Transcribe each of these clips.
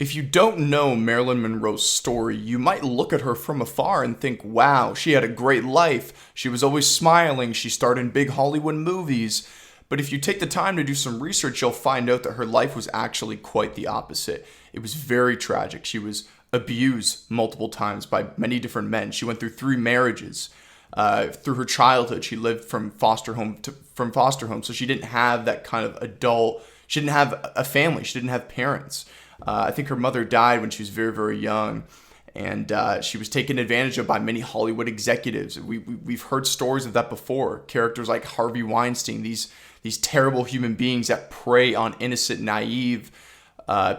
If you don't know Marilyn Monroe's story, you might look at her from afar and think, wow, she had a great life. She was always smiling. She starred in big Hollywood movies. But if you take the time to do some research, you'll find out that her life was actually quite the opposite. It was very tragic. She was abused multiple times by many different men. She went through 3 marriages. Through her childhood, she lived from foster home, so she didn't have that kind of adult. She didn't have a family. She didn't have parents. I think her mother died when she was very, very young, and she was taken advantage of by many Hollywood executives. We've heard stories of that before. Characters like Harvey Weinstein, these terrible human beings that prey on innocent, naive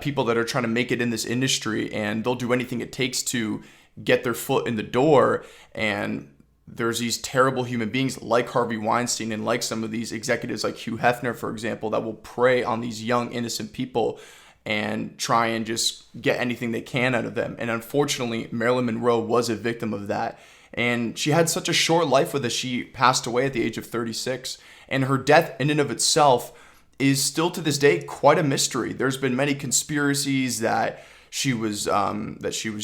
people that are trying to make it in this industry, and they'll do anything it takes to get their foot in the door. And there's these terrible human beings like Harvey Weinstein and like some of these executives like Hugh Hefner, for example, that will prey on these young, innocent people and try and just get anything they can out of them. And unfortunately, Marilyn Monroe was a victim of that. And she had such a short life with us. She passed away at the age of 36. And her death in and of itself is still to this day quite a mystery. There's been many conspiracies that she was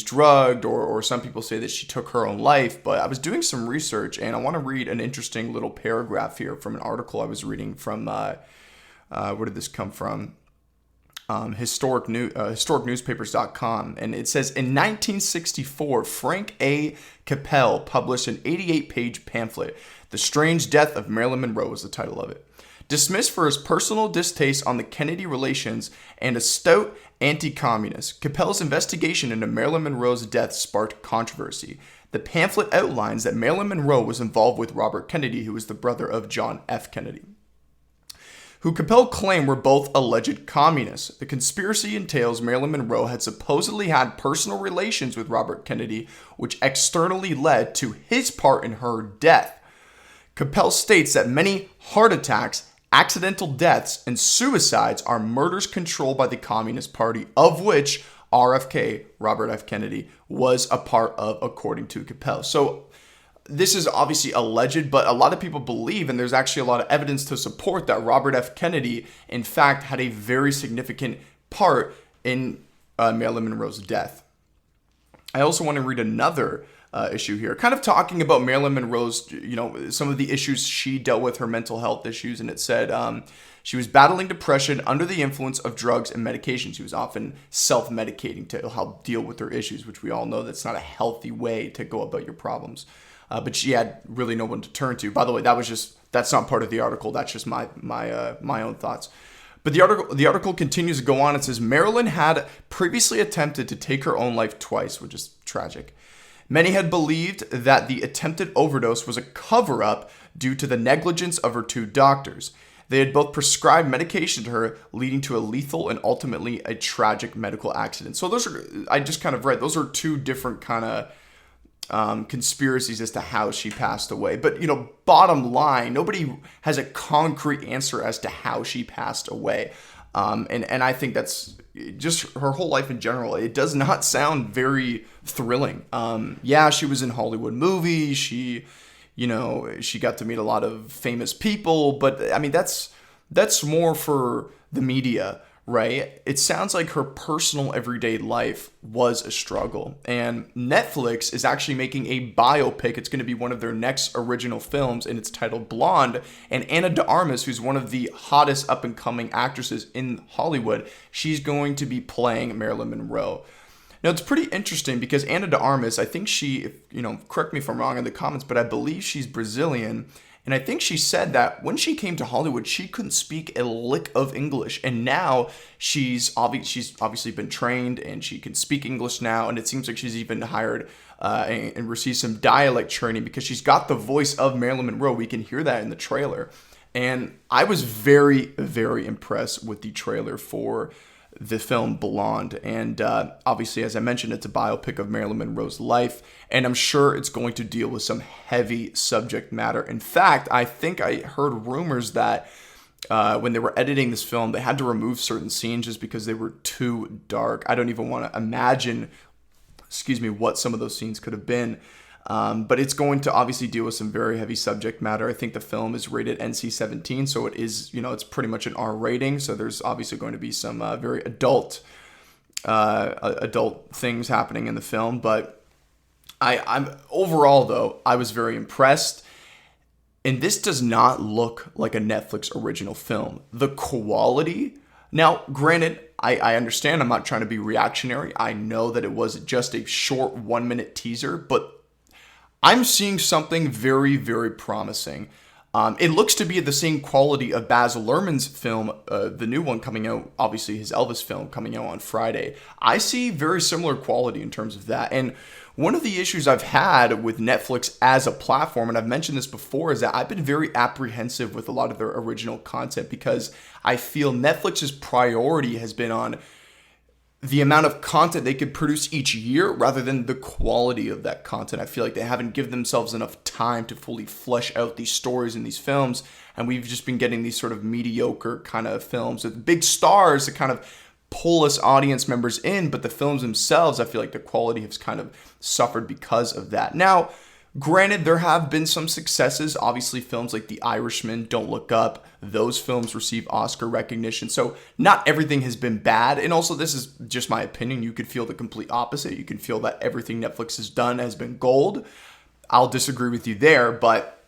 drugged, or some people say that she took her own life. But I was doing some research, and I want to read an interesting little paragraph here from an article I was reading from, where did this come from? Historicnewspapers.com, and it says, in 1964, Frank A. Capel published an 88-page pamphlet. The Strange Death of Marilyn Monroe was the title of it. Dismissed for his personal distaste on the Kennedy relations and a stout anti-communist, Capel's investigation into Marilyn Monroe's death sparked controversy. The pamphlet outlines that Marilyn Monroe was involved with Robert Kennedy, who was the brother of John F. Kennedy, who Capel claimed were both alleged communists. The conspiracy entails Marilyn Monroe had supposedly had personal relations with Robert Kennedy, which externally led to his part in her death. Capel states that many heart attacks, accidental deaths, and suicides are murders controlled by the Communist Party, of which RFK, Robert F. Kennedy, was a part of, according to Capel. So this is obviously alleged, but a lot of people believe, and there's actually a lot of evidence to support, that Robert F. Kennedy, in fact, had a very significant part in Marilyn Monroe's death. I also want to read another issue here, kind of talking about Marilyn Monroe's, some of the issues she dealt with, her mental health issues, and it said she was battling depression under the influence of drugs and medication. She was often self-medicating to help deal with her issues, which we all know that's not a healthy way to go about your problems. But she had really no one to turn to. By the way, that's not part of the article. That's just my own thoughts. But the article continues to go on. It says, Marilyn had previously attempted to take her own life twice, which is tragic. Many had believed that the attempted overdose was a cover-up due to the negligence of her 2 doctors. They had both prescribed medication to her, leading to a lethal and ultimately a tragic medical accident. So those are 2 different kind of conspiracies as to how she passed away. But, bottom line, nobody has a concrete answer as to how she passed away. And I think that's just her whole life in general. It does not sound very thrilling. Yeah, she was in Hollywood movies. She got to meet a lot of famous people, but I mean, that's more for the media, right? It sounds like her personal everyday life was a struggle. And Netflix is actually making a biopic. It's going to be one of their next original films, and it's titled Blonde. And Ana de Armas, who's one of the hottest up-and-coming actresses in Hollywood, she's going to be playing Marilyn Monroe. Now, it's pretty interesting because Ana de Armas, I think she, correct me if I'm wrong in the comments, but I believe she's Brazilian. And I think she said that when she came to Hollywood, she couldn't speak a lick of English. And now she's obviously been trained and she can speak English now. And it seems like she's even hired and received some dialect training because she's got the voice of Marilyn Monroe. We can hear that in the trailer. And I was very, very impressed with the trailer for the film Blonde. And obviously, as I mentioned, it's a biopic of Marilyn Monroe's life. And I'm sure it's going to deal with some heavy subject matter. In fact, I think I heard rumors that when they were editing this film, they had to remove certain scenes just because they were too dark. I don't even want to imagine, what some of those scenes could have been. But it's going to obviously deal with some very heavy subject matter. I think the film is rated NC-17, so it is, it's pretty much an R rating. So there's obviously going to be some very adult adult things happening in the film. But I'm overall, though, I was very impressed. And this does not look like a Netflix original film. The quality, now, granted, I understand, I'm not trying to be reactionary. I know that it was just a short 1-minute teaser, but I'm seeing something very, very promising. It looks to be the same quality of Baz Luhrmann's film, the new one coming out, obviously his Elvis film coming out on Friday. I see very similar quality in terms of that. And one of the issues I've had with Netflix as a platform, and I've mentioned this before, is that I've been very apprehensive with a lot of their original content because I feel Netflix's priority has been on the amount of content they could produce each year rather than the quality of that content. I feel like they haven't given themselves enough time to fully flesh out these stories in these films, and we've just been getting these sort of mediocre kind of films with big stars that kind of pull us audience members in, but the films themselves, I feel like the quality has kind of suffered because of that. Now, granted, there have been some successes. Obviously, films like The Irishman, Don't Look Up, those films receive Oscar recognition. So not everything has been bad. And also, this is just my opinion. You could feel the complete opposite. You can feel that everything Netflix has done has been gold. I'll disagree with you there, but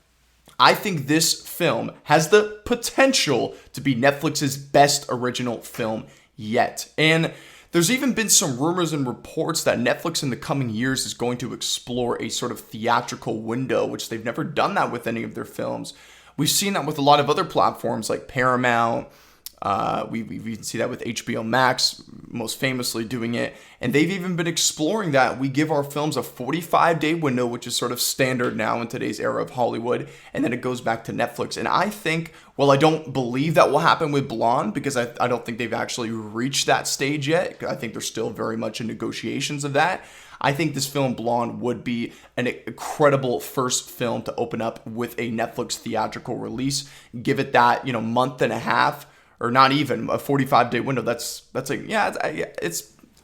I think this film has the potential to be Netflix's best original film yet. And there's even been some rumors and reports that Netflix in the coming years is going to explore a sort of theatrical window, which they've never done that with any of their films. We've seen that with a lot of other platforms like Paramount. We've even seen that with HBO Max, most famously doing it. And they've even been exploring that. We give our films a 45-day window, which is sort of standard now in today's era of Hollywood. And then it goes back to Netflix. And I think, well, I don't believe that will happen with Blonde because I don't think they've actually reached that stage yet. I think they're still very much in negotiations of that. I think this film, Blonde, would be an incredible first film to open up with a Netflix theatrical release. Give it that, month and a half, or not even a 45-day window. That's like, yeah,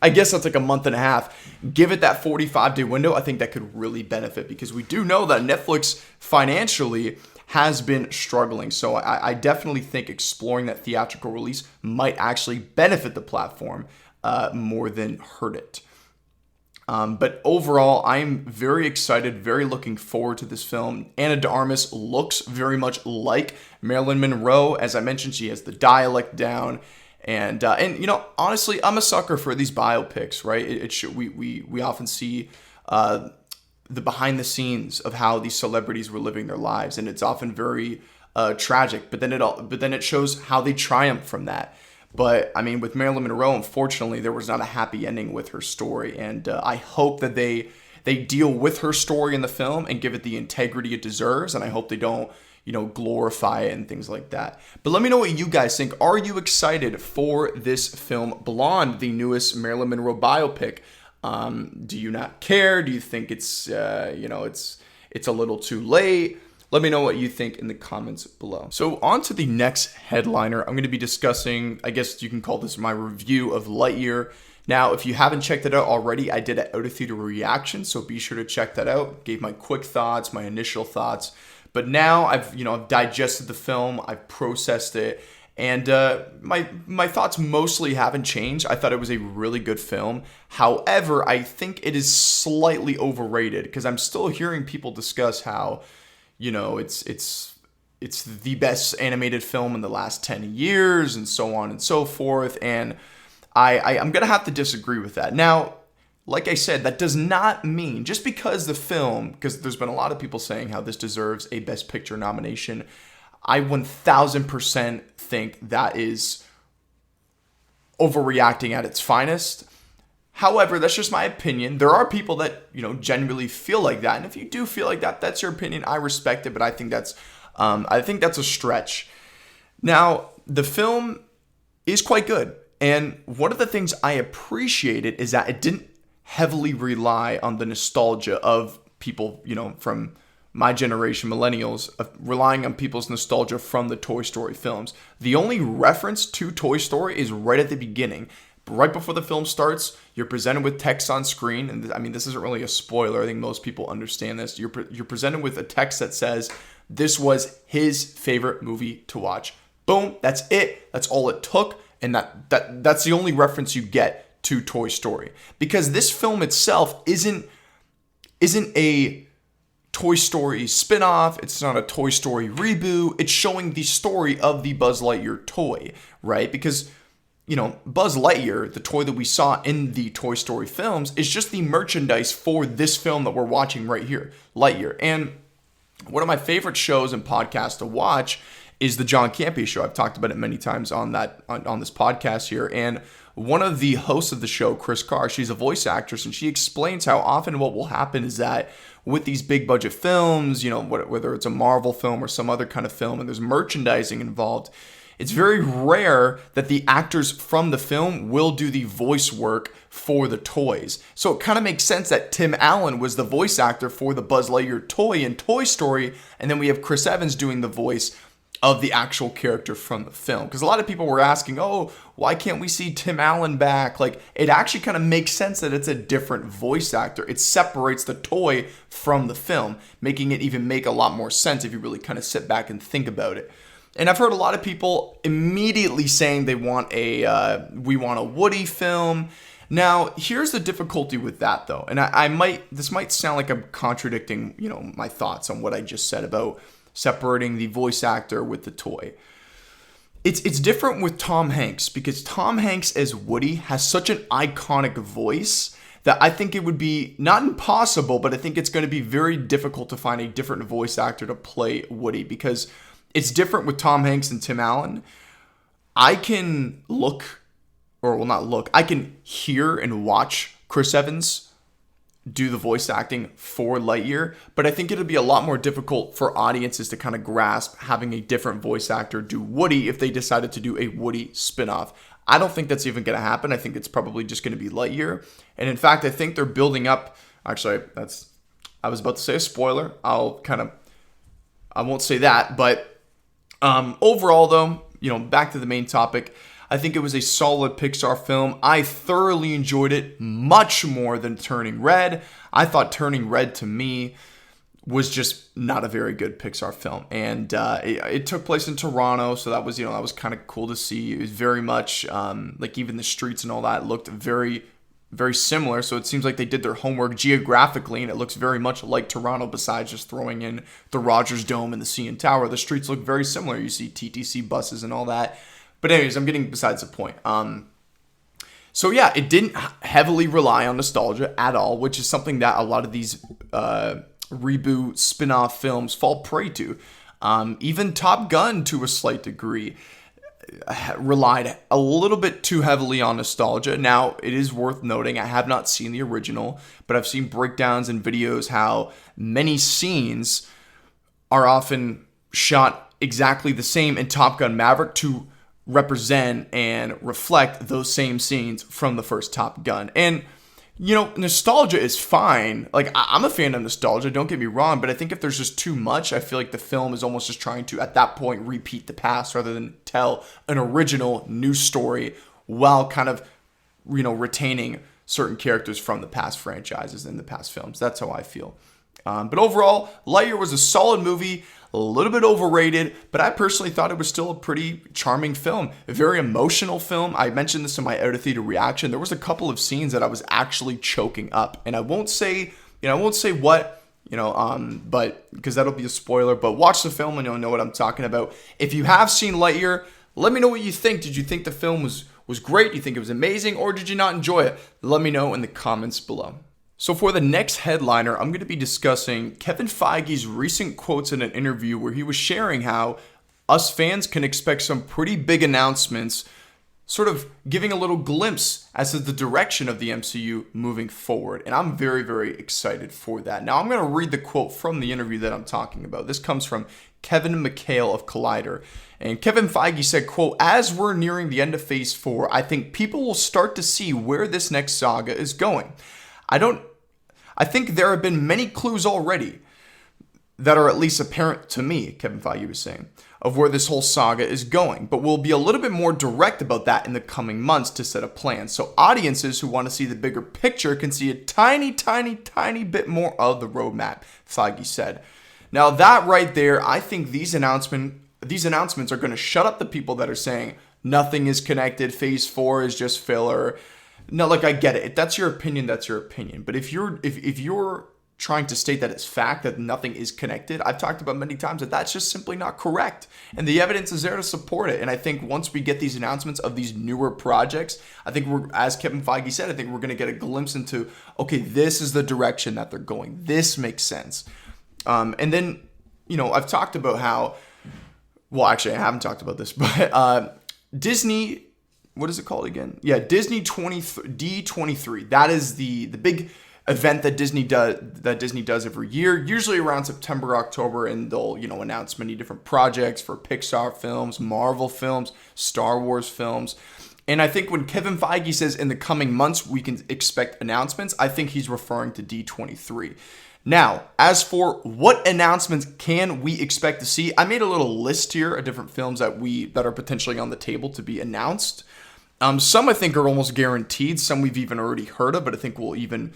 I guess that's like a month and a half. Give it that 45-day window. I think that could really benefit because we do know that Netflix financially has been struggling. So I definitely think exploring that theatrical release might actually benefit the platform more than hurt it. But overall, I'm very excited, very looking forward to this film. Ana de Armas looks very much like Marilyn Monroe. As I mentioned, she has the dialect down. And honestly, I'm a sucker for these biopics, right? We often see the behind the scenes of how these celebrities were living their lives, and it's often very tragic. But then it shows how they triumph from that. But I mean, with Marilyn Monroe, unfortunately, there was not a happy ending with her story, and I hope that they deal with her story in the film and give it the integrity it deserves. And I hope they don't, glorify it and things like that. But let me know what you guys think. Are you excited for this film, Blonde, the newest Marilyn Monroe biopic? Do you not care? Do you think it's a little too late? Let me know what you think in the comments below. So on to the next headliner. I'm going to be discussing, I guess you can call this my review of Lightyear. Now, if you haven't checked it out already, I did an out-of-theater reaction, so be sure to check that out. Gave my quick thoughts, my initial thoughts. But now I've digested the film, I've processed it, and my thoughts mostly haven't changed. I thought it was a really good film. However, I think it is slightly overrated because I'm still hearing people discuss how it's the best animated film in the last 10 years and so on and so forth. And I'm going to have to disagree with that. Now, like I said, that does not mean just because the film, because there's been a lot of people saying how this deserves a Best Picture nomination. I 1000% think that is overreacting at its finest. However, that's just my opinion. There are people that, genuinely feel like that. And if you do feel like that, that's your opinion. I respect it, but I think that's a stretch. Now, the film is quite good. And one of the things I appreciated is that it didn't heavily rely on the nostalgia of people, from my generation, millennials, relying on people's nostalgia from the Toy Story films. The only reference to Toy Story is right at the beginning. Right before the film starts, you're presented with text on screen. And I mean, this isn't really a spoiler. I think most people understand this. You're presented with a text that says, this was his favorite movie to watch. Boom, that's it. That's all it took. And that's the only reference you get to Toy Story, because this film itself isn't a Toy Story spin-off. It's not a Toy Story reboot. It's showing the story of the Buzz Lightyear toy, right? Because, Buzz Lightyear, the toy that we saw in the Toy Story films, is just the merchandise for this film that we're watching right here, Lightyear. And one of my favorite shows and podcasts to watch is the John Campea Show. I've talked about it many times on this podcast here. And one of the hosts of the show, Chris Carr, she's a voice actress, and she explains how often what will happen is that with these big budget films, whether it's a Marvel film or some other kind of film, and there's merchandising involved, it's very rare that the actors from the film will do the voice work for the toys. So it kind of makes sense that Tim Allen was the voice actor for the Buzz Lightyear toy in Toy Story, and then we have Chris Evans doing the voice of the actual character from the film. Because a lot of people were asking, why can't we see Tim Allen back? Like, it actually kind of makes sense that it's a different voice actor. It separates the toy from the film, making it even make a lot more sense if you really kind of sit back and think about it. And I've heard a lot of people immediately saying we want a Woody film. Now, here's the difficulty with that, though. And this might sound like I'm contradicting, my thoughts on what I just said about separating the voice actor with the toy. It's different with Tom Hanks, because Tom Hanks as Woody has such an iconic voice that I think it would be not impossible, but I think it's going to be very difficult to find a different voice actor to play Woody, because it's different with Tom Hanks and Tim Allen. I can I can hear and watch Chris Evans do the voice acting for Lightyear, but I think it'll be a lot more difficult for audiences to kind of grasp having a different voice actor do Woody if they decided to do a Woody spinoff. I don't think that's even going to happen. I think it's probably just going to be Lightyear. And in fact, I think they're building up, actually, I was about to say a spoiler. I won't say that, but overall though, back to the main topic, I think it was a solid Pixar film. I thoroughly enjoyed it, much more than Turning Red. I thought Turning Red, to me, was just not a very good Pixar film. And it took place in Toronto, so that was kind of cool to see. It was very much, like even the streets and all that looked very, very similar. So it seems like they did their homework geographically, and it looks very much like Toronto, besides just throwing in the Rogers Dome and the CN Tower. The streets look very similar. You see TTC buses and all that. But anyways, I'm getting besides the point. So yeah, it didn't heavily rely on nostalgia at all, which is something that a lot of these reboot spin-off films fall prey to. Even Top Gun, to a slight degree, relied a little bit too heavily on nostalgia. Now, it is worth noting, I have not seen the original, but I've seen breakdowns and videos how many scenes are often shot exactly the same in Top Gun Maverick to represent and reflect those same scenes from the first Top Gun. And, nostalgia is fine. Like, I'm a fan of nostalgia, don't get me wrong, but I think if there's just too much, I feel like the film is almost just trying to, at that point, repeat the past rather than tell an original new story while kind of, retaining certain characters from the past franchises and the past films. That's how I feel. But overall, Lightyear was a solid movie, a little bit overrated, but I personally thought it was still a pretty charming film, a very emotional film. I mentioned this in my out of theater reaction. There was a couple of scenes that I was actually choking up, and I won't say what, but because that'll be a spoiler. But watch the film and you'll know what I'm talking about. If you have seen Lightyear, let me know what you think. Did you think the film was great? Do you think it was amazing, or did you not enjoy it? Let me know in the comments below. So for the next headliner, I'm going to be discussing Kevin Feige's recent quotes in an interview where he was sharing how us fans can expect some pretty big announcements, sort of giving a little glimpse as to the direction of the MCU moving forward. And I'm very, very excited for that. Now, I'm going to read the quote from the interview that I'm talking about. This comes from Kevin McHale of Collider. And Kevin Feige said, quote, "As we're nearing the end of Phase 4, I think people will start to see where this next saga is going. I think there have been many clues already that are at least apparent to me," Kevin Feige was saying, "of where this whole saga is going, but we'll be a little bit more direct about that in the coming months to set a plan. So audiences who want to see the bigger picture can see a tiny, tiny, tiny bit more of the roadmap," Feige said. Now that right there, I think these announcements are going to shut up the people that are saying nothing is connected, Phase 4 is just filler. No, like I get it. If that's your opinion, that's your opinion. But if you're trying to state that it's fact that nothing is connected, I've talked about many times that that's just simply not correct. And the evidence is there to support it. And I think once we get these announcements of these newer projects, I think we're, as Kevin Feige said, I think we're going to get a glimpse into, okay, this is the direction that they're going. This makes sense. And then, I've talked about how, well, actually I haven't talked about this, but Disney, what is it called again? Yeah, Disney D23. That is the big event that Disney does every year, usually around September, October, and they'll announce many different projects for Pixar films, Marvel films, Star Wars films. And I think when Kevin Feige says in the coming months we can expect announcements, I think he's referring to D23. Now, as for what announcements can we expect to see, I made a little list here of different films that are potentially on the table to be announced. Some I think are almost guaranteed. Some we've even already heard of, but I think we'll even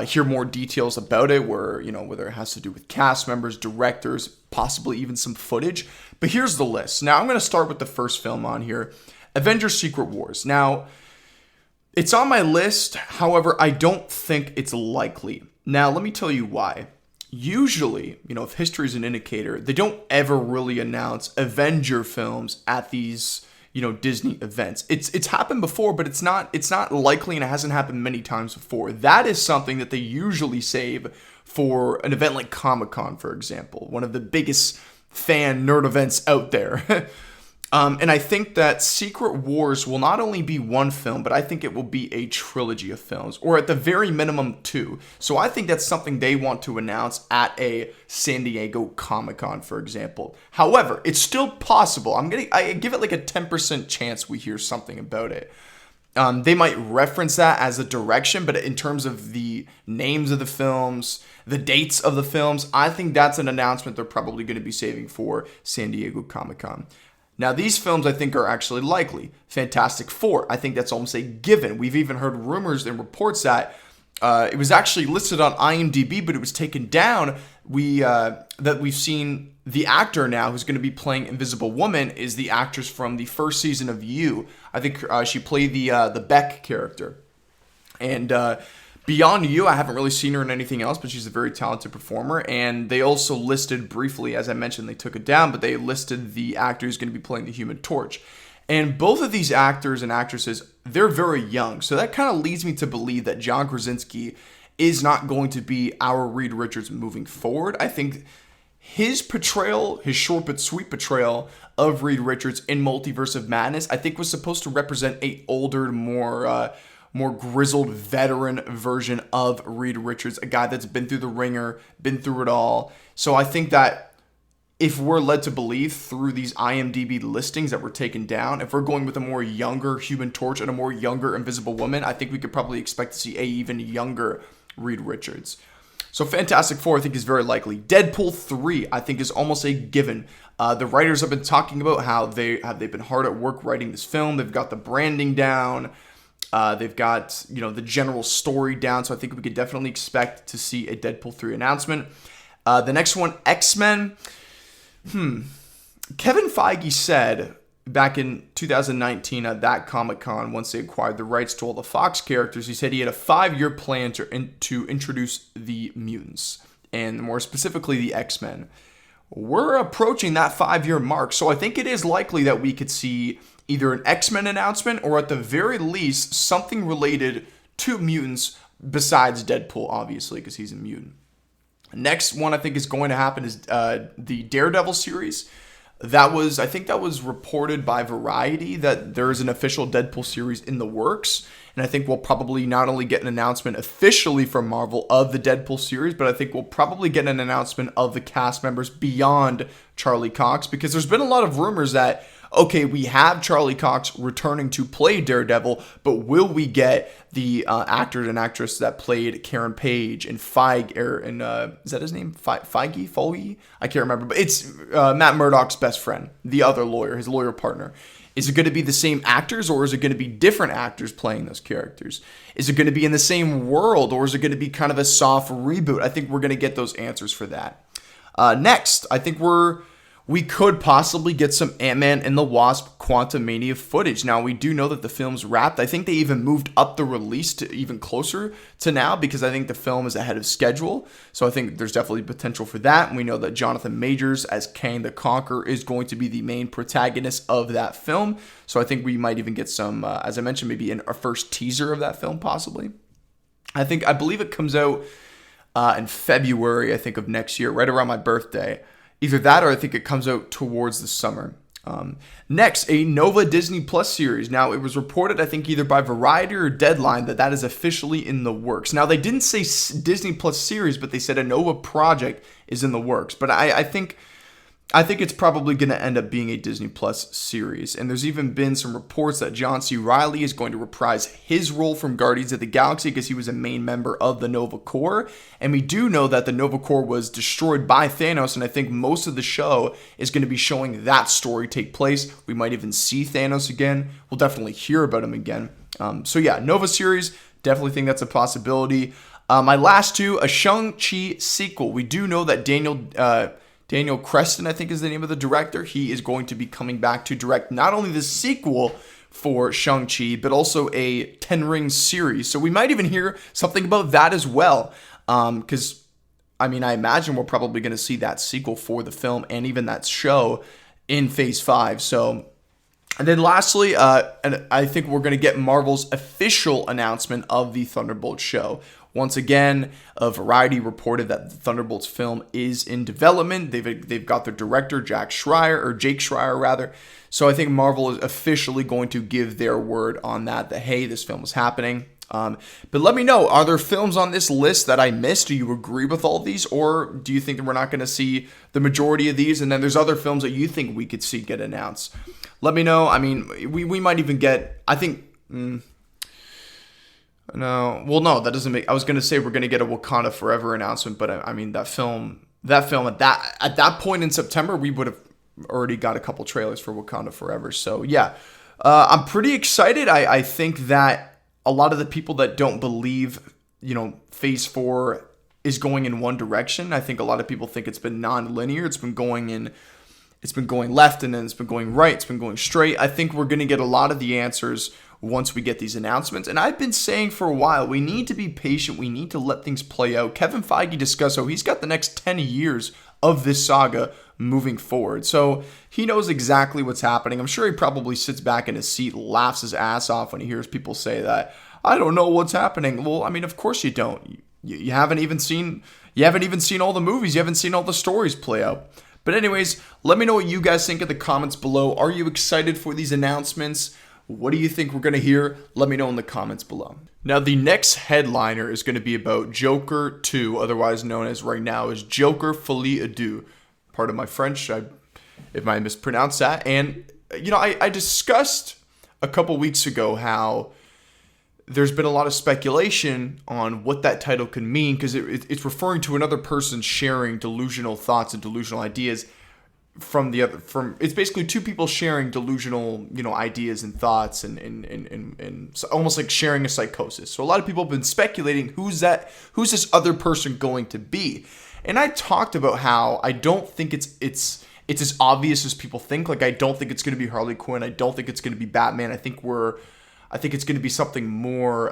hear more details about it, whether it has to do with cast members, directors, possibly even some footage. But here's the list. Now I'm going to start with the first film on here, Avengers: Secret Wars. Now, it's on my list. However, I don't think it's likely. Now, let me tell you why. Usually, if history is an indicator, they don't ever really announce Avenger films at these Disney events. It's happened before, but it's not likely, and it hasn't happened many times before. That is something that they usually save for an event like Comic-Con, for example, one of the biggest fan nerd events out there. And I think that Secret Wars will not only be one film, but I think it will be a trilogy of films, or at the very minimum 2. So I think that's something they want to announce at a San Diego Comic-Con, for example. However, it's still possible. I give it like a 10% chance we hear something about it. They might reference that as a direction, but in terms of the names of the films, the dates of the films, I think that's an announcement they're probably going to be saving for San Diego Comic-Con. Now, these films I think are actually likely. Fantastic Four, I think that's almost a given. We've even heard rumors and reports that it was actually listed on IMDb, but it was taken down. That we've seen the actor now who's going to be playing Invisible Woman is the actress from the first season of You. I think she played the Beck character. And beyond You, I haven't really seen her in anything else, but she's a very talented performer. And they also listed briefly, as I mentioned, they took it down, but they listed the actor who's going to be playing the Human Torch. And both of these actors and actresses, they're very young. So that kind of leads me to believe that John Krasinski is not going to be our Reed Richards moving forward. I think his portrayal, his short but sweet portrayal of Reed Richards in Multiverse of Madness, I think was supposed to represent a older, more grizzled veteran version of Reed Richards, a guy that's been through the ringer, been through it all. So I think that if we're led to believe through these IMDb listings that were taken down, if we're going with a more younger Human Torch and a more younger Invisible Woman, I think we could probably expect to see a even younger Reed Richards. So Fantastic Four, I think, is very likely. Deadpool 3, I think, is almost a given. The writers have been talking about how they've been hard at work writing this film. They've got the branding down. They've got, the general story down. So I think we could definitely expect to see a Deadpool 3 announcement. The next one, X-Men. Kevin Feige said back in 2019 at that Comic-Con, once they acquired the rights to all the Fox characters, he said he had a 5-year plan to introduce the mutants, and more specifically the X-Men. We're approaching that 5-year mark, so I think it is likely that we could see either an X-Men announcement or at the very least something related to mutants besides Deadpool, obviously, because he's a mutant. Next one I think is going to happen is the Daredevil series. I think that was reported by Variety that there is an official Deadpool series in the works. And I think we'll probably not only get an announcement officially from Marvel of the Deadpool series, but I think we'll probably get an announcement of the cast members beyond Charlie Cox, because there's been a lot of rumors that, okay, we have Charlie Cox returning to play Daredevil, but will we get the actor and actress that played Karen Page and Feige, is that his name? Feige? I can't remember, but it's Matt Murdock's best friend, the other lawyer, his lawyer partner. Is it going to be the same actors, or is it going to be different actors playing those characters? Is it going to be in the same world, or is it going to be kind of a soft reboot? I think we're going to get those answers for that. Next, I think we're we could possibly get some Ant-Man and the Wasp Quantumania footage. Now, we do know that the film's wrapped. I think they even moved up the release to even closer to now because I think the film is ahead of schedule. So I think there's definitely potential for that. And we know that Jonathan Majors as Kang the Conqueror is going to be the main protagonist of that film. So I think we might even get some, as I mentioned, maybe a first teaser of that film possibly. I believe it comes out in February, I think, of next year, right around my birthday. Either that or I think it comes out towards the summer. Next, a Nova Disney Plus series. Now, it was reported, I think, either by Variety or Deadline that is officially in the works. Now, they didn't say Disney Plus series, but they said a Nova project is in the works. But I think it's probably going to end up being a Disney Plus series. And there's even been some reports that John C. Reilly is going to reprise his role from Guardians of the Galaxy because he was a main member of the Nova Corps. And we do know that the Nova Corps was destroyed by Thanos, and I think most of the show is going to be showing that story take place. We might even see Thanos again. We'll definitely hear about him again. So yeah, Nova series, definitely think that's a possibility. My last two, a Shang-Chi sequel. We do know that Daniel Creston, I think is the name of the director. He is going to be coming back to direct not only the sequel for Shang-Chi, but also a 10 Rings series. So we might even hear something about that as well. Because, I imagine we're probably going to see that sequel for the film and even that show in Phase 5. So, and then lastly, and I think we're going to get Marvel's official announcement of the Thunderbolts show. Once again, Variety reported that the Thunderbolts film is in development. They've got their director, Jake Schreier. So I think Marvel is officially going to give their word on that hey, this film is happening. But let me know, are there films on this list that I missed? Do you agree with all these? Or do you think that we're not going to see the majority of these? And then there's other films that you think we could see get announced. Let me know. We might even get, I think... No, that doesn't make. I was gonna say we're gonna get a Wakanda Forever announcement, but that film at that point in September, we would have already got a couple trailers for Wakanda Forever. So yeah, I'm pretty excited. I think that a lot of the people that don't believe, Phase 4 is going in one direction. I think a lot of people think it's been non-linear. It's been going left and then it's been going right. It's been going straight. I think we're gonna get a lot of the answers once we get these announcements. And I've been saying for a while, we need to be patient. We need to let things play out. Kevin Feige discussed how he's got the next 10 years of this saga moving forward. So he knows exactly what's happening. I'm sure he probably sits back in his seat, laughs his ass off when he hears people say that, I don't know what's happening. Well, of course you don't. You haven't even seen all the movies. You haven't seen all the stories play out. But anyways, let me know what you guys think in the comments below. Are you excited for these announcements? What do you think we're going to hear? Let me know in the comments below. Now, the next headliner is going to be about Joker 2, otherwise known as right now as Joker Folie à Deux. Pardon my French, if I mispronounce that. And, I discussed a couple weeks ago how there's been a lot of speculation on what that title could mean because it's referring to another person sharing delusional thoughts and delusional ideas it's basically two people sharing delusional, ideas and thoughts and so almost like sharing a psychosis. So a lot of people have been speculating who's this other person going to be. And I talked about how I don't think it's as obvious as people think. Like, I don't think it's going to be Harley Quinn. I don't think it's going to be Batman. I think it's going to be something more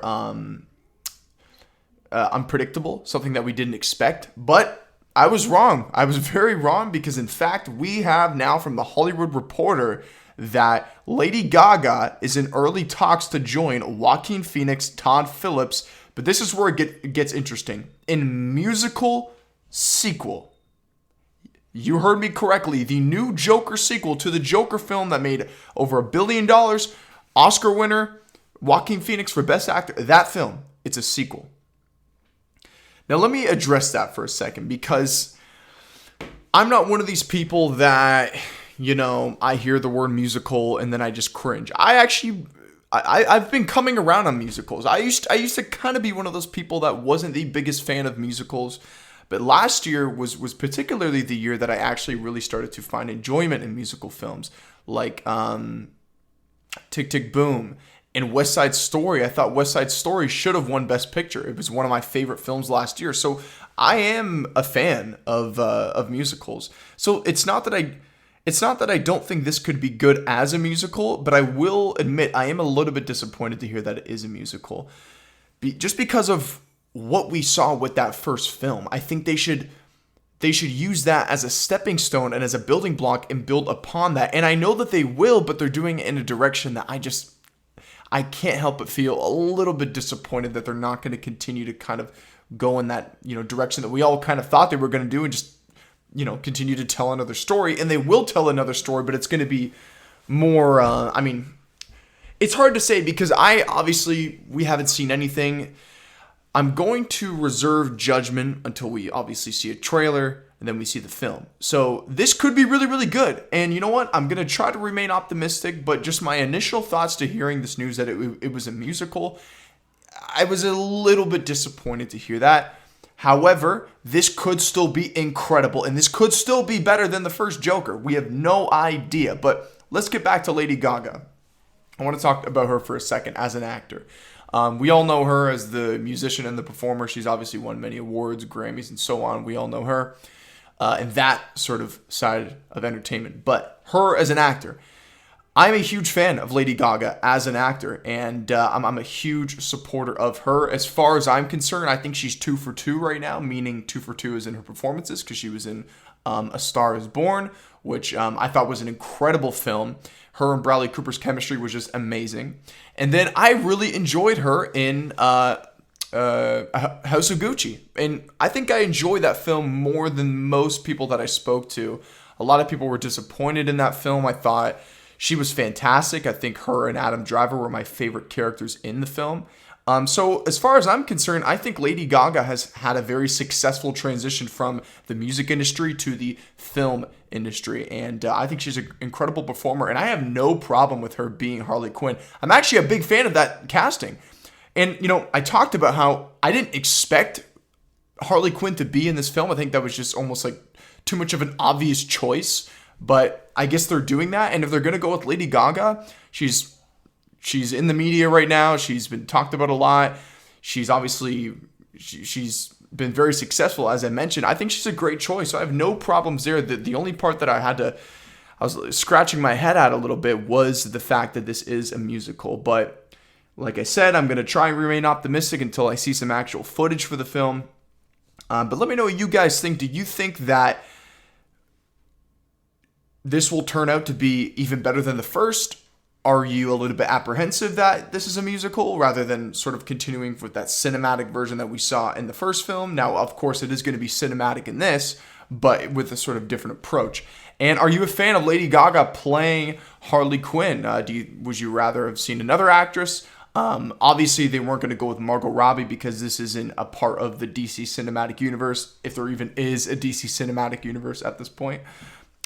unpredictable, something that we didn't expect. But I was wrong. I was very wrong because, in fact, we have now from The Hollywood Reporter that Lady Gaga is in early talks to join Joaquin Phoenix, Todd Phillips, but this is where it gets interesting. In musical sequel. You heard me correctly. The new Joker sequel to the Joker film that made over $1 billion, Oscar winner, Joaquin Phoenix for Best Actor. That film, it's a sequel. Now, let me address that for a second because I'm not one of these people that, I hear the word musical and then I just cringe. I've been coming around on musicals. I used to kind of be one of those people that wasn't the biggest fan of musicals, but last year was particularly the year that I actually really started to find enjoyment in musical films like Tick, Tick, Boom. And West Side Story, I thought West Side Story should have won Best Picture. It was one of my favorite films last year. So I am a fan of musicals. So it's not that it's not that I don't think this could be good as a musical, but I will admit I am a little bit disappointed to hear that it is a musical. Just because of what we saw with that first film. I think they should use that as a stepping stone and as a building block and build upon that. And I know that they will, but they're doing it in a direction that I can't help but feel a little bit disappointed that they're not going to continue to kind of go in that, direction that we all kind of thought they were going to do and just, continue to tell another story. And they will tell another story, but it's going to be more, it's hard to say because we haven't seen anything. I'm going to reserve judgment until we obviously see a trailer and then we see the film. So this could be really, really good. And you know what? I'm going to try to remain optimistic, but just my initial thoughts to hearing this news that it was a musical, I was a little bit disappointed to hear that. However, this could still be incredible and this could still be better than the first Joker. We have no idea, but let's get back to Lady Gaga. I want to talk about her for a second as an actor. We all know her as the musician and the performer. She's obviously won many awards, Grammys, and so on. We all know her and that sort of side of entertainment. But her as an actor, I'm a huge fan of Lady Gaga as an actor, and I'm a huge supporter of her. As far as I'm concerned, I think she's 2 for 2 right now, meaning 2 for 2 is in her performances because she was in A Star is Born, which I thought was an incredible film. Her and Bradley Cooper's chemistry was just amazing. And then I really enjoyed her in House of Gucci. And I think I enjoyed that film more than most people that I spoke to. A lot of people were disappointed in that film. I thought she was fantastic. I think her and Adam Driver were my favorite characters in the film. So as far as I'm concerned, I think Lady Gaga has had a very successful transition from the music industry to the film industry. And I think she's an incredible performer. And I have no problem with her being Harley Quinn. I'm actually a big fan of that casting. And, I talked about how I didn't expect Harley Quinn to be in this film. I think that was just almost like too much of an obvious choice. But I guess they're doing that. And if they're going to go with Lady Gaga, she's in the media right now. She's been talked about a lot. She's been very successful, as I mentioned. I think she's a great choice. So I have no problems there. The only part that I was scratching my head at a little bit was the fact that this is a musical. But like I said, I'm going to try and remain optimistic until I see some actual footage for the film. But let me know what you guys think. Do you think that this will turn out to be even better than the first? Are you a little bit apprehensive that this is a musical rather than sort of continuing with that cinematic version that we saw in the first film? Now, of course, it is going to be cinematic in this, but with a sort of different approach. And are you a fan of Lady Gaga playing Harley Quinn? Would you rather have seen another actress? Obviously, they weren't going to go with Margot Robbie because this isn't a part of the DC Cinematic Universe, if there even is a DC Cinematic Universe at this point.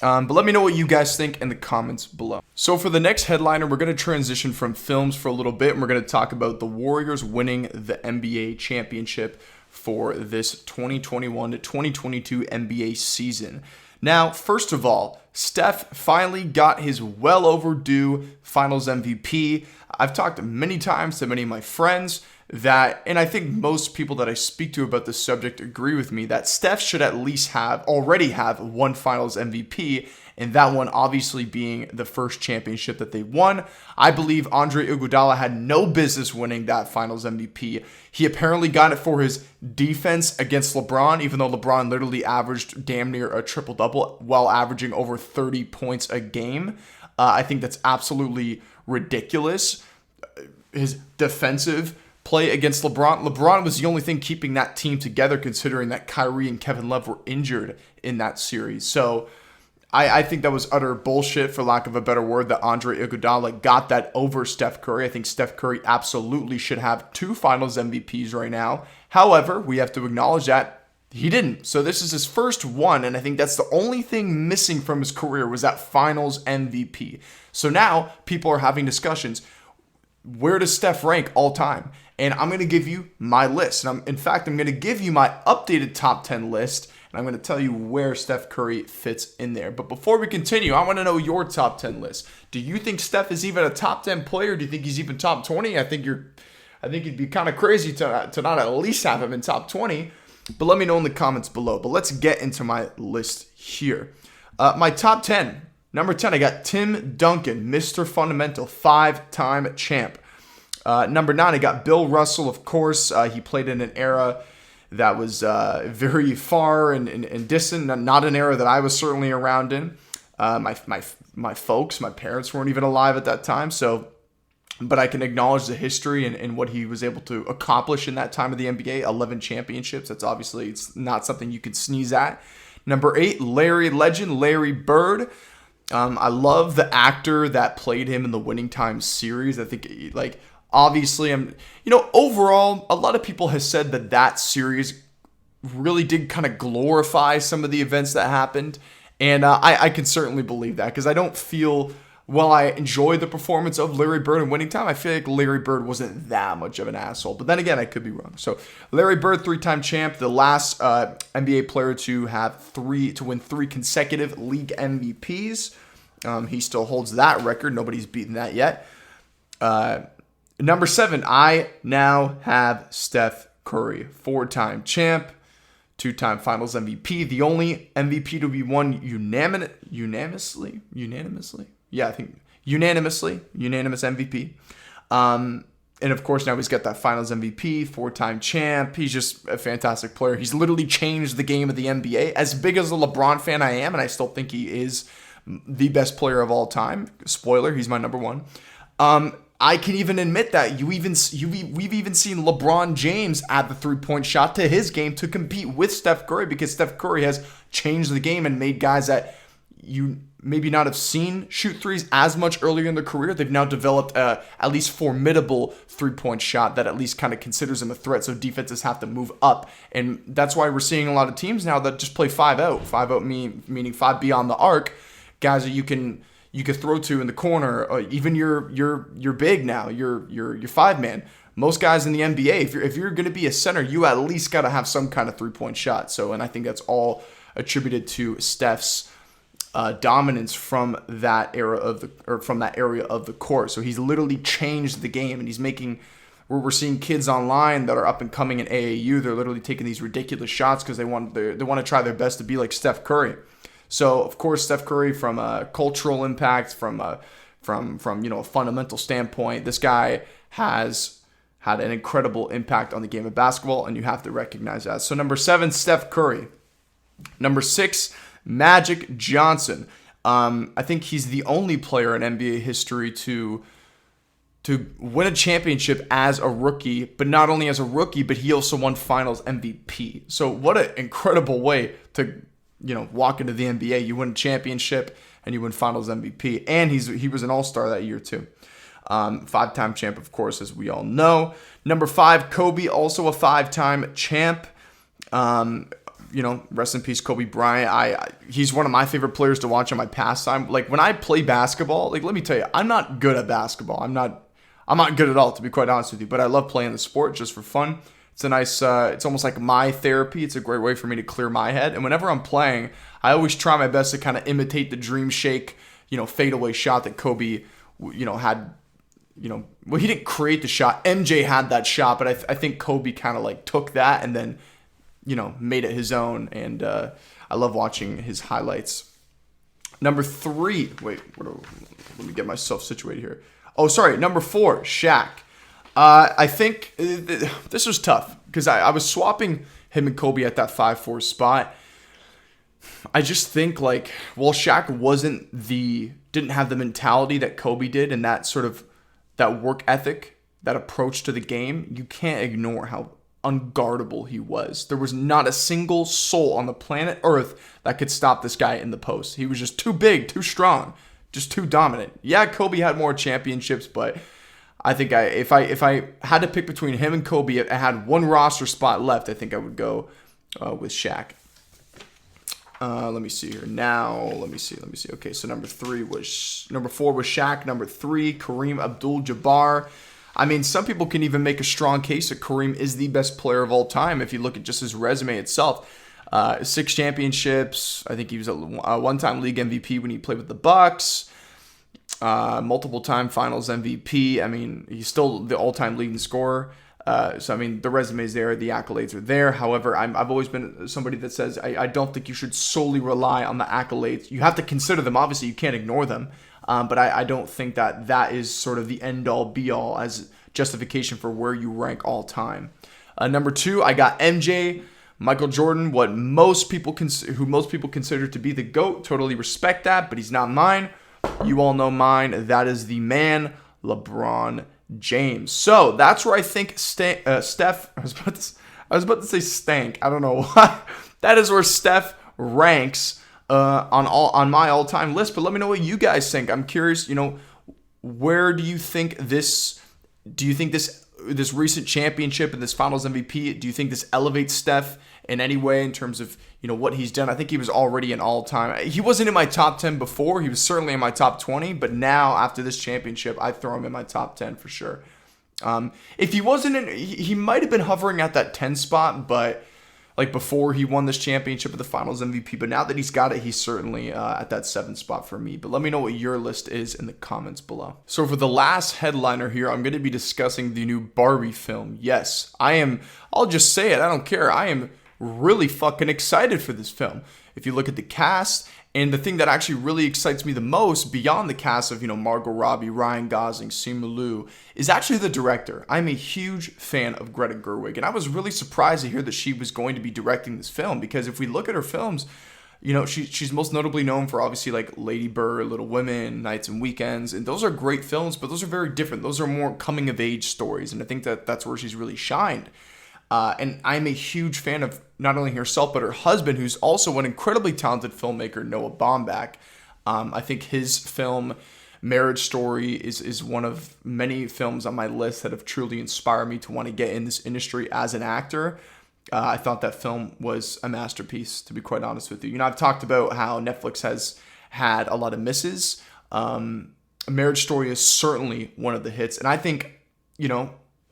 But let me know what you guys think in the comments below. So for the next headliner, we're going to transition from films for a little bit, and we're going to talk about the Warriors winning the NBA championship for this 2021 to 2022 NBA season. Now, first of all, Steph finally got his well overdue Finals MVP. I've talked many times to many of my friends and I think most people that I speak to about this subject agree with me, that Steph should at least already have one Finals MVP, and that one obviously being the first championship that they won. I believe Andre Iguodala had no business winning that Finals MVP. He apparently got it for his defense against LeBron, even though LeBron literally averaged damn near a triple-double while averaging over 30 points a game. I think that's absolutely ridiculous. His defensive play against LeBron. LeBron was the only thing keeping that team together, considering that Kyrie and Kevin Love were injured in that series. So I think that was utter bullshit, for lack of a better word, that Andre Iguodala got that over Steph Curry. I think Steph Curry absolutely should have 2 Finals MVPs right now. However, we have to acknowledge that he didn't. So this is his first one, and I think that's the only thing missing from his career was that Finals MVP. So now people are having discussions. Where does Steph rank all time? And I'm going to give you my list. And I'm going to give you my updated top 10 list. And I'm going to tell you where Steph Curry fits in there. But before we continue, I want to know your top 10 list. Do you think Steph is even a top 10 player? Do you think he's even top 20? I think you'd be kind of crazy to not at least have him in top 20. But let me know in the comments below. But let's get into my list here. My top 10. Number 10, I got Tim Duncan, Mr. Fundamental, 5-time champ. Number 9, I got Bill Russell, of course. He played in an era that was very far and distant, not an era that I was certainly around in. My folks, my parents weren't even alive at that time, but I can acknowledge the history and what he was able to accomplish in that time of the NBA. 11 championships. It's not something you could sneeze at. Number 8, legend Larry Bird. I love the actor that played him in the Winning Time series. I think, obviously, overall, a lot of people have said that series really did kind of glorify some of the events that happened. And I can certainly believe that, because I don't feel, while I enjoy the performance of Larry Bird in Winning Time, I feel like Larry Bird wasn't that much of an asshole. But then again, I could be wrong. So Larry Bird, 3-time champ, the last NBA player to win 3 consecutive league MVPs. He still holds that record. Nobody's beaten that yet. Number 7, I now have Steph Curry, 4-time champ, 2-time Finals MVP, the only MVP to be won unanimously. Yeah, I think unanimous MVP. And of course, now he's got that Finals MVP, 4-time champ. He's just a fantastic player. He's literally changed the game of the NBA. As big as a LeBron fan I am, and I still think he is the best player of all time. Spoiler, he's my number 1. I can even admit that we've even seen LeBron James add the 3-point shot to his game to compete with Steph Curry, because Steph Curry has changed the game and made guys that you maybe not have seen shoot threes as much earlier in their career. They've now developed at least formidable 3-point shot that at least kind of considers them a threat, so defenses have to move up. And that's why we're seeing a lot of teams now that just play 5-out. 5-out meaning 5 beyond the arc, guys that you could throw to in the corner, or even your big now, your 5-man. Most guys in the NBA, if you're going to be a center, you at least got to have some kind of 3-point shot. So, and I think that's all attributed to Steph's dominance from that area of the court. So he's literally changed the game, and he's making. We're seeing kids online that are up and coming in AAU. They're literally taking these ridiculous shots because they want to try their best to be like Steph Curry. So, of course, Steph Curry, from a cultural impact, from a fundamental standpoint, this guy has had an incredible impact on the game of basketball, and you have to recognize that. So, number 7, Steph Curry. Number 6, Magic Johnson. I think he's the only player in NBA history to win a championship as a rookie, but not only as a rookie, but he also won Finals MVP. So, what an incredible way to walk into the NBA. You win a championship and you win Finals MVP. And he was an all-star that year too. 5-time champ, of course, as we all know. Number 5, Kobe, also a 5-time champ. Rest in peace, Kobe Bryant. He's one of my favorite players to watch on my pastime. Like, when I play basketball, let me tell you, I'm not good at basketball. I'm not good at all, to be quite honest with you. But I love playing the sport just for fun. It's a nice, it's almost like my therapy. It's a great way for me to clear my head. And whenever I'm playing, I always try my best to kind of imitate the dream shake, fadeaway shot that Kobe, had. Well, he didn't create the shot. MJ had that shot, but I think Kobe kind of took that and then, made it his own. And I love watching his highlights. Number 3, let me get myself situated here. Oh, sorry. Number 4, Shaq. I think this was tough because I was swapping him and Kobe at that 5-4 spot. I just think Shaq didn't have the mentality that Kobe did, and that sort of that work ethic, that approach to the game. You can't ignore how unguardable he was. There was not a single soul on the planet Earth that could stop this guy in the post. He was just too big, too strong, just too dominant. Yeah, Kobe had more championships, but I think if I had to pick between him and Kobe, I had one roster spot left, I think I would go with Shaq. Let me see here. Now, let me see. Okay, so number 4 was Shaq. Number 3, Kareem Abdul-Jabbar. I mean, some people can even make a strong case that Kareem is the best player of all time if you look at just his resume itself. 6 championships. I think he was a 1-time league MVP when he played with the Bucks. Multiple-time Finals MVP. I mean, he's still the all-time leading scorer. So, I mean, the resume's there, the accolades are there. However, I've always been somebody that says I don't think you should solely rely on the accolades. You have to consider them. Obviously, you can't ignore them. But I don't think that is sort of the end-all, be-all as justification for where you rank all time. Number 2, I got MJ, Michael Jordan, who most people consider to be the GOAT. Totally respect that, but he's not mine. You all know mine. That is the man, LeBron James. So that's where I think Steph. I was about to say stank. I don't know why. That is where Steph ranks on my all-time list. But let me know what you guys think. I'm curious. Where do you think this? Do you think this recent championship and this Finals MVP? Do you think this elevates Steph in any way in terms of what he's done? I think he was already an all-time. He wasn't in my top 10 before. He was certainly in my top 20. But now after this championship, I throw him in my top 10 for sure. If he wasn't in, he might have been hovering at that 10 spot, but like before he won this championship of the Finals MVP. But now that he's got it, he's certainly at that 7 spot for me. But let me know what your list is in the comments below. So for the last headliner here, I'm going to be discussing the new Barbie film. Yes, I'll just say it. I don't care. I am really fucking excited for this film. If you look at the cast, and the thing that actually really excites me the most beyond the cast of, Margot Robbie, Ryan Gosling, Simu Liu, is actually the director. I'm a huge fan of Greta Gerwig, and I was really surprised to hear that she was going to be directing this film, because if we look at her films, she's most notably known for obviously like Lady Bird, Little Women, Nights and Weekends, and those are great films, but those are very different. Those are more coming of age stories, and I think that's where she's really shined. And I'm a huge fan of not only herself, but her husband, who's also an incredibly talented filmmaker, Noah Baumbach. I think his film, Marriage Story, is one of many films on my list that have truly inspired me to want to get in this industry as an actor. I thought that film was a masterpiece, to be quite honest with you. I've talked about how Netflix has had a lot of misses. Marriage Story is certainly one of the hits. And I think,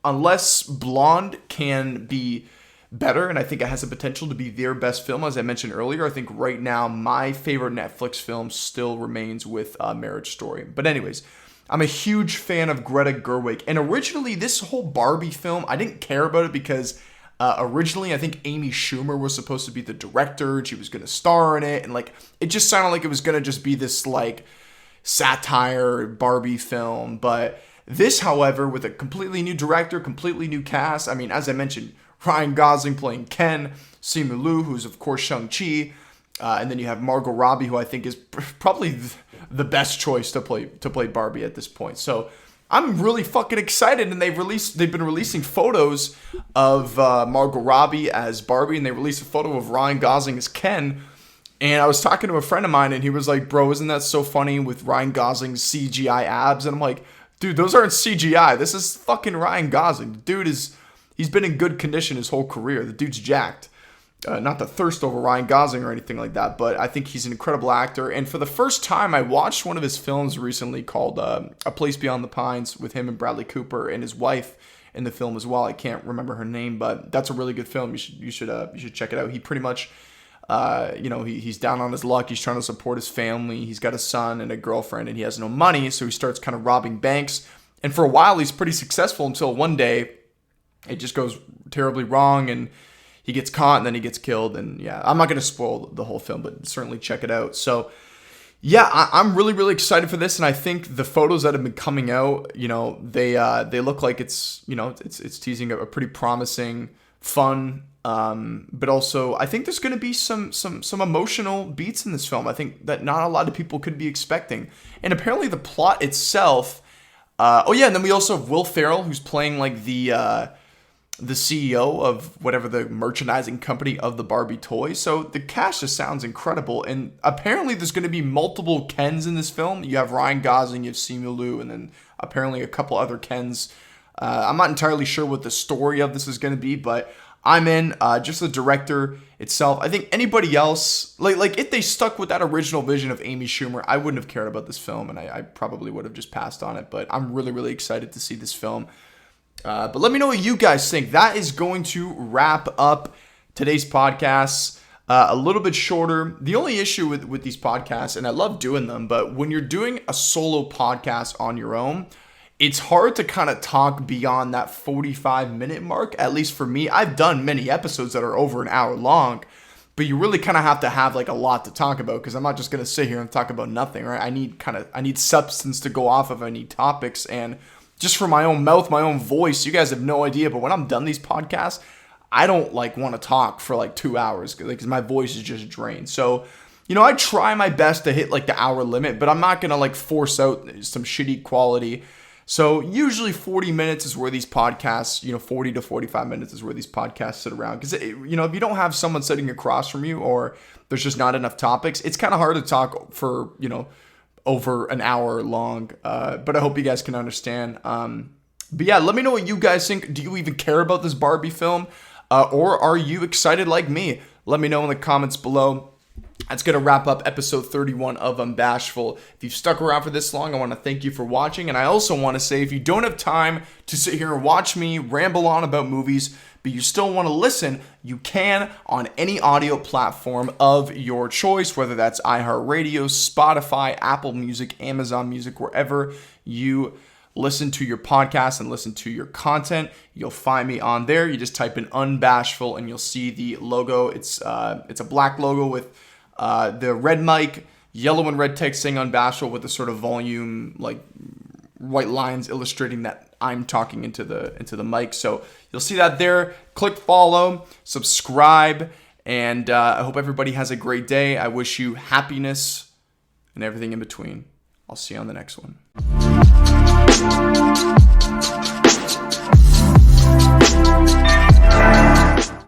unless Blonde can be better, and I think it has the potential to be their best film, as I mentioned earlier, I think right now my favorite Netflix film still remains with Marriage Story. But anyways, I'm a huge fan of Greta Gerwig. And originally, this whole Barbie film, I didn't care about it because originally I think Amy Schumer was supposed to be the director, and she was going to star in it. And it just sounded like it was going to just be this satire Barbie film. But this, however, with a completely new director, completely new cast. I mean, as I mentioned, Ryan Gosling playing Ken, Simu Liu, who's of course Shang-Chi, and then you have Margot Robbie, who I think is probably the best choice to play Barbie at this point. So I'm really fucking excited, and they've been releasing photos of Margot Robbie as Barbie, and they released a photo of Ryan Gosling as Ken. And I was talking to a friend of mine, and he was like, "Bro, isn't that so funny with Ryan Gosling's CGI abs?" And I'm like, "Dude, those aren't CGI. This is fucking Ryan Gosling. The dude he's been in good condition his whole career. The dude's jacked." Not to thirst over Ryan Gosling or anything like that, but I think he's an incredible actor. And for the first time, I watched one of his films recently called A Place Beyond the Pines with him and Bradley Cooper and his wife in the film as well. I can't remember her name, but that's a really good film. You should check it out. He pretty much, he's down on his luck. He's trying to support his family. He's got a son and a girlfriend, and he has no money, so he starts kind of robbing banks. And for a while, he's pretty successful until one day it just goes terribly wrong, and he gets caught, and then he gets killed. And yeah, I'm not going to spoil the whole film, but certainly check it out. So yeah, I'm really, really excited for this. And I think the photos that have been coming out, they look like it's teasing a pretty promising, fun, but also I think there's going to be some emotional beats in this film. I think that not a lot of people could be expecting. And apparently the plot itself, and then we also have Will Ferrell, who's playing like the CEO of whatever the merchandising company of the Barbie toys. So the cast just sounds incredible. And apparently there's going to be multiple Kens in this film. You have Ryan Gosling, you have Simu Liu, and then apparently a couple other Kens. I'm not entirely sure what the story of this is going to be, but I'm in. Just the director itself. I think anybody else, like if they stuck with that original vision of Amy Schumer, I wouldn't have cared about this film, and I probably would have just passed on it. But I'm really, really excited to see this film. But let me know what you guys think. That is going to wrap up today's podcast. A little bit shorter. The only issue with these podcasts, and I love doing them, but when you're doing a solo podcast on your own, it's hard to kind of talk beyond that 45-minute mark, at least for me. I've done many episodes that are over an hour long, but you really kind of have to have like a lot to talk about, because I'm not just going to sit here and talk about nothing, right? I need substance to go off of. I need topics, and just for my own mouth, my own voice, you guys have no idea, but when I'm done these podcasts, I don't like want to talk for like 2 hours because my voice is just drained. So, I try my best to hit like the hour limit, but I'm not going to like force out some shitty quality. So usually 40 minutes is where these podcasts, 40 to 45 minutes is where these podcasts sit around. Because, if you don't have someone sitting across from you, or there's just not enough topics, it's kind of hard to talk for, over an hour long. But I hope you guys can understand. But yeah, let me know what you guys think. Do you even care about this Barbie film? Or are you excited like me? Let me know in the comments below. That's going to wrap up episode 31 of Unbashful. If you've stuck around for this long, I want to thank you for watching. And I also want to say, if you don't have time to sit here and watch me ramble on about movies, but you still want to listen, you can on any audio platform of your choice, whether that's iHeartRadio, Spotify, Apple Music, Amazon Music, wherever you listen to your podcast and listen to your content. You'll find me on there. You just type in Unbashful and you'll see the logo. It's a black logo with the red mic, yellow and red text saying Unbashful with the sort of volume, like white lines illustrating that I'm talking into the mic. So you'll see that there. Click follow, subscribe, and I hope everybody has a great day. I wish you happiness and everything in between. I'll see you on the next one.